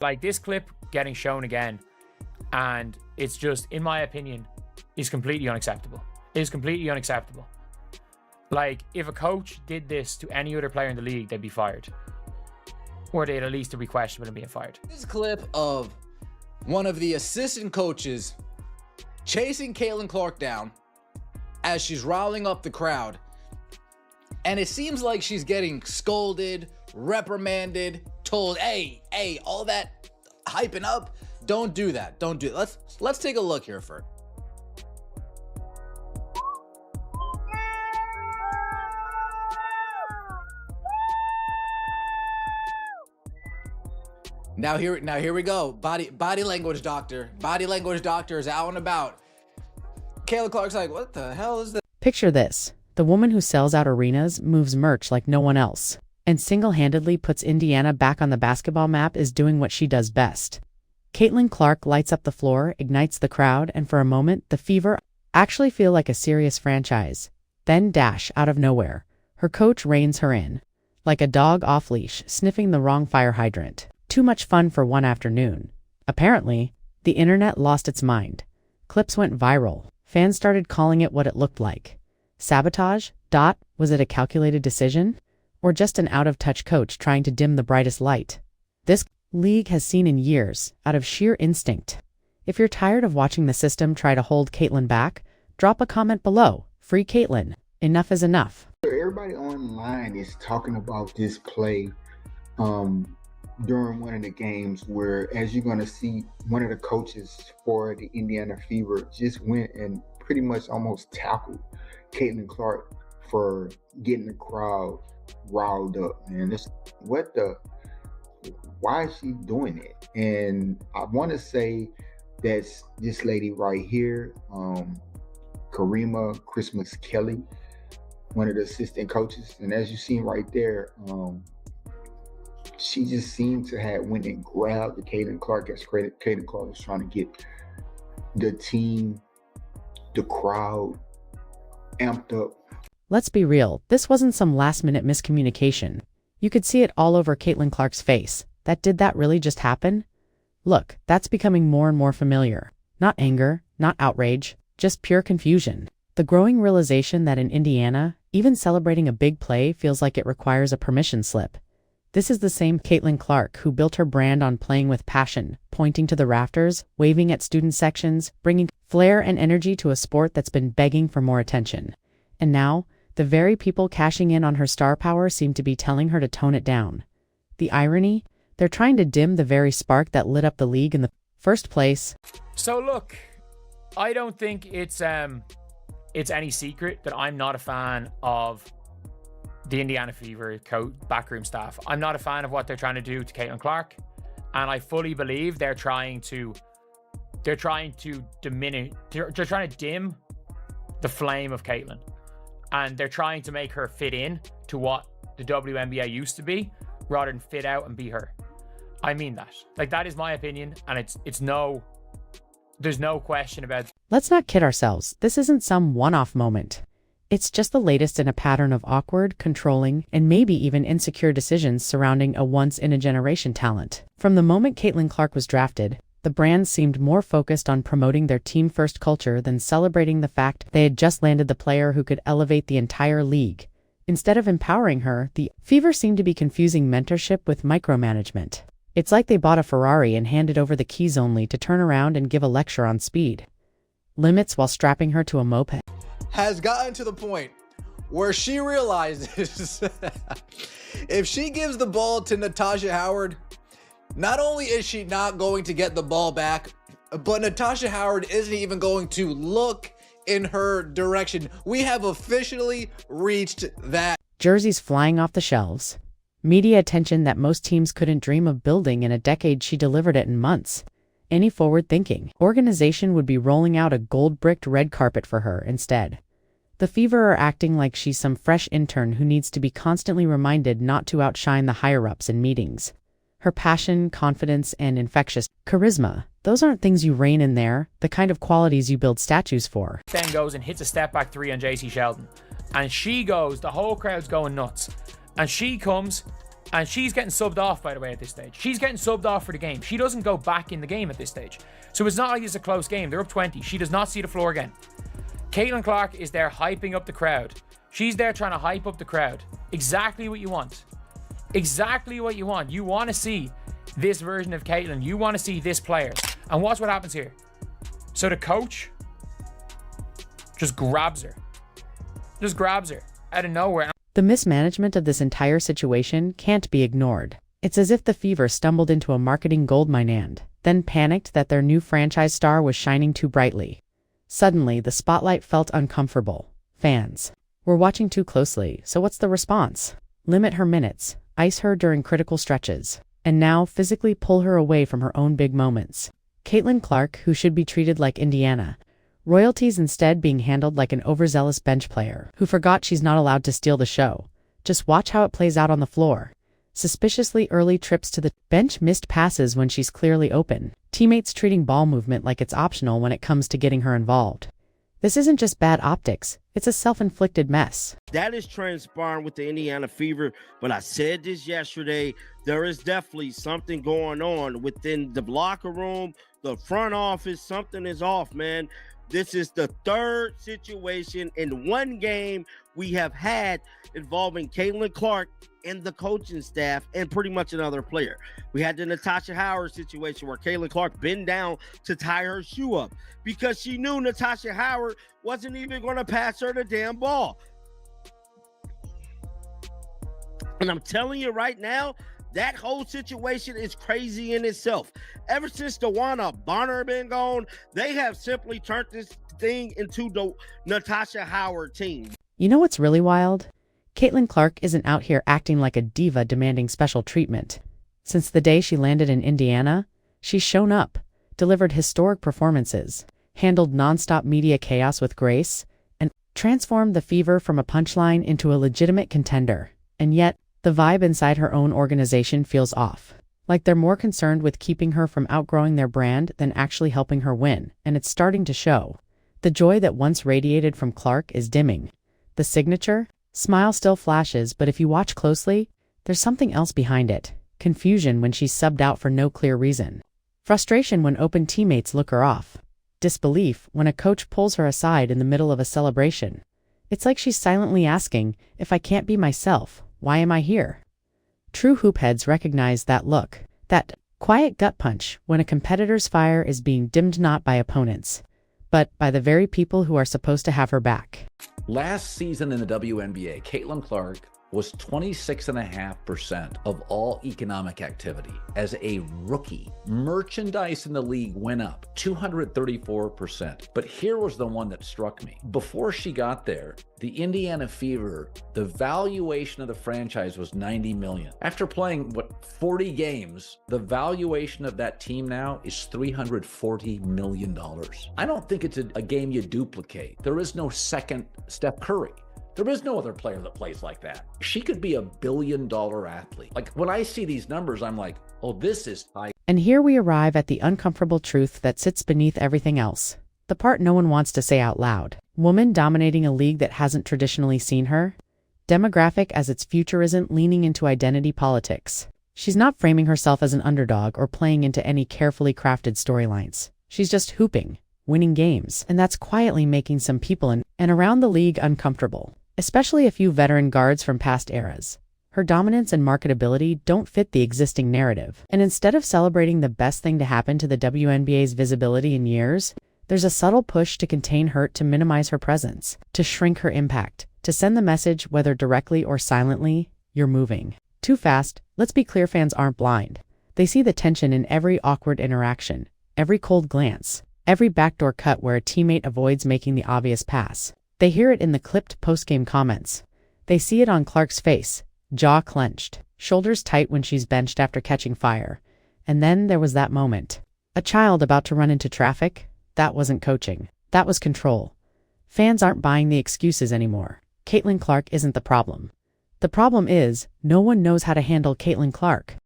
Like, this clip getting shown again, and it's just, in my opinion, is completely unacceptable. It is completely unacceptable. Like, if a coach did this to any other player in the league, they'd be fired. Or they'd at least be questionable in being fired. This clip of one of the assistant coaches chasing Caitlin Clark down as she's riling up the crowd. And it seems like she's getting scolded, reprimanded, told, hey, all that hyping up, don't do that. Don't do it. Let's take a look here first. Now here we go. Body language doctor. Body language doctor is out and about. Caitlin Clark's like, what the hell is this? Picture this. The woman who sells out arenas, moves merch like no one else, and single-handedly puts Indiana back on the basketball map is doing what she does best. Caitlin Clark lights up the floor, ignites the crowd, and for a moment, the Fever actually feel like a serious franchise. Then dash out of nowhere. Her coach reins her in, like a dog off-leash, sniffing the wrong fire hydrant. Too much fun for one afternoon. Apparently, the internet lost its mind. Clips went viral. Fans started calling it what it looked like. Sabotage? Was it a calculated decision? Or just an out-of-touch coach trying to dim the brightest light? This league has seen in years, out of sheer instinct. If you're tired of watching the system try to hold Caitlin back, drop a comment below. Free Caitlin. Enough is enough. Everybody online is talking about this play during one of the games where, as you're going to see, one of the coaches for the Indiana Fever just went and pretty much almost tackled Caitlin Clark for getting the crowd riled up, man. Why is she doing it? And I want to say that's this lady right here, Karima Christmas Kelly, one of the assistant coaches. And as you seen right there, she just seemed to have went and grabbed the Caitlin Clark. As Caitlin Clark was trying to get the team, the crowd amped up. Let's be real, this wasn't some last-minute miscommunication. You could see it all over Caitlin Clark's face. Did that really just happen? Look, that's becoming more and more familiar. Not anger, not outrage, just pure confusion. The growing realization that in Indiana, even celebrating a big play feels like it requires a permission slip. This is the same Caitlin Clark who built her brand on playing with passion, pointing to the rafters, waving at student sections, bringing flair and energy to a sport that's been begging for more attention. And now, the very people cashing in on her star power seem to be telling her to tone it down. The irony? They're trying to dim the very spark that lit up the league in the first place. So look, I don't think it's any secret that I'm not a fan of the Indiana Fever backroom staff. I'm not a fan of what they're trying to do to Caitlin Clark, and I fully believe they're trying to dim the flame of Caitlin, and they're trying to make her fit in to what the WNBA used to be, rather than fit out and be her. I mean that. Like, that is my opinion, and there's no question about it. Let's not kid ourselves. This isn't some one-off moment. It's just the latest in a pattern of awkward, controlling, and maybe even insecure decisions surrounding a once-in-a-generation talent. From the moment Caitlin Clark was drafted, the brand seemed more focused on promoting their team-first culture than celebrating the fact they had just landed the player who could elevate the entire league. Instead of empowering her, the Fever seemed to be confusing mentorship with micromanagement. It's like they bought a Ferrari and handed over the keys only to turn around and give a lecture on speed. Limits while strapping her to a moped. Has gotten to the point where she realizes if she gives the ball to Natasha Howard, not only is she not going to get the ball back, but Natasha Howard isn't even going to look in her direction. We have officially reached that. Jerseys flying off the shelves. Media attention that most teams couldn't dream of building in a decade. She delivered it in months. Any forward-thinking organization would be rolling out a gold-bricked red carpet for her instead. The Fever are acting like she's some fresh intern who needs to be constantly reminded not to outshine the higher-ups in meetings. Her passion, confidence, and infectious charisma, those aren't things you rein in there, the kind of qualities you build statues for. Then goes and hits a step-back three on JC Sheldon. And she goes, the whole crowd's going nuts. And she comes And she's getting subbed off, by the way, at this stage. She's getting subbed off for the game. She doesn't go back in the game at this stage. So it's not like it's a close game. They're up 20. She does not see the floor again. Caitlin Clark is there hyping up the crowd. She's there trying to hype up the crowd. Exactly what you want. Exactly what you want. You want to see this version of Caitlin. You want to see this player. And watch what happens here. So the coach just grabs her. Just grabs her out of nowhere. The mismanagement of this entire situation can't be ignored. It's as if the Fever stumbled into a marketing goldmine and then panicked that their new franchise star was shining too brightly. Suddenly, the spotlight felt uncomfortable. Fans were watching too closely, so what's the response? Limit her minutes, ice her during critical stretches, and now physically pull her away from her own big moments. Caitlin Clark, who should be treated like Indiana, royalties instead being handled like an overzealous bench player who forgot she's not allowed to steal the show. Just watch how it plays out on the floor. Suspiciously early trips to the bench, missed passes when she's clearly open. Teammates treating ball movement like it's optional when it comes to getting her involved. This isn't just bad optics, it's a self-inflicted mess. That is transpiring with the Indiana Fever, but I said this yesterday, there is definitely something going on within the locker room, the front office. Something is off, man. This is the third situation in one game we have had involving Caitlin Clark and the coaching staff and pretty much another player. We had the Natasha Howard situation where Caitlin Clark bent down to tie her shoe up because she knew Natasha Howard wasn't even going to pass her the damn ball. And I'm telling you right now, that whole situation is crazy in itself. Ever since DeWanna Bonner been gone, they have simply turned this thing into the Natasha Howard team. You know what's really wild? Caitlin Clark isn't out here acting like a diva demanding special treatment. Since the day she landed in Indiana, she's shown up, delivered historic performances, handled nonstop media chaos with grace, and transformed the Fever from a punchline into a legitimate contender. And yet, the vibe inside her own organization feels off. Like they're more concerned with keeping her from outgrowing their brand than actually helping her win, and it's starting to show. The joy that once radiated from Clark is dimming. The signature smile still flashes, but if you watch closely, there's something else behind it. Confusion when she's subbed out for no clear reason. Frustration when open teammates look her off. Disbelief when a coach pulls her aside in the middle of a celebration. It's like she's silently asking, if I can't be myself, why am I here? True hoopheads recognize that look, that quiet gut punch when a competitor's fire is being dimmed not by opponents, but by the very people who are supposed to have her back. Last season in the WNBA, Caitlin Clark was 26.5% of all economic activity. As a rookie, merchandise in the league went up 234%. But here was the one that struck me. Before she got there, the Indiana Fever, the valuation of the franchise was $90 million. After playing, 40 games, the valuation of that team now is $340 million. I don't think it's a game you duplicate. There is no second Steph Curry. There is no other player that plays like that. She could be $1 billion athlete. Like, when I see these numbers, I'm like, oh, this is high. And here we arrive at the uncomfortable truth that sits beneath everything else. The part no one wants to say out loud. Woman dominating a league that hasn't traditionally seen her. Demographic as its future isn't leaning into identity politics. She's not framing herself as an underdog or playing into any carefully crafted storylines. She's just hooping, winning games, and that's quietly making some people in and around the league uncomfortable. Especially a few veteran guards from past eras. Her dominance and marketability don't fit the existing narrative. And instead of celebrating the best thing to happen to the WNBA's visibility in years, there's a subtle push to contain her, to minimize her presence, to shrink her impact, to send the message, whether directly or silently, you're moving too fast. Let's be clear, fans aren't blind. They see the tension in every awkward interaction, every cold glance, every backdoor cut where a teammate avoids making the obvious pass. They hear it in the clipped post-game comments. They see it on Clark's face, jaw clenched, shoulders tight when she's benched after catching fire. And then there was that moment. A child about to run into traffic? That wasn't coaching. That was control. Fans aren't buying the excuses anymore. Caitlin Clark isn't the problem. The problem is, no one knows how to handle Caitlin Clark.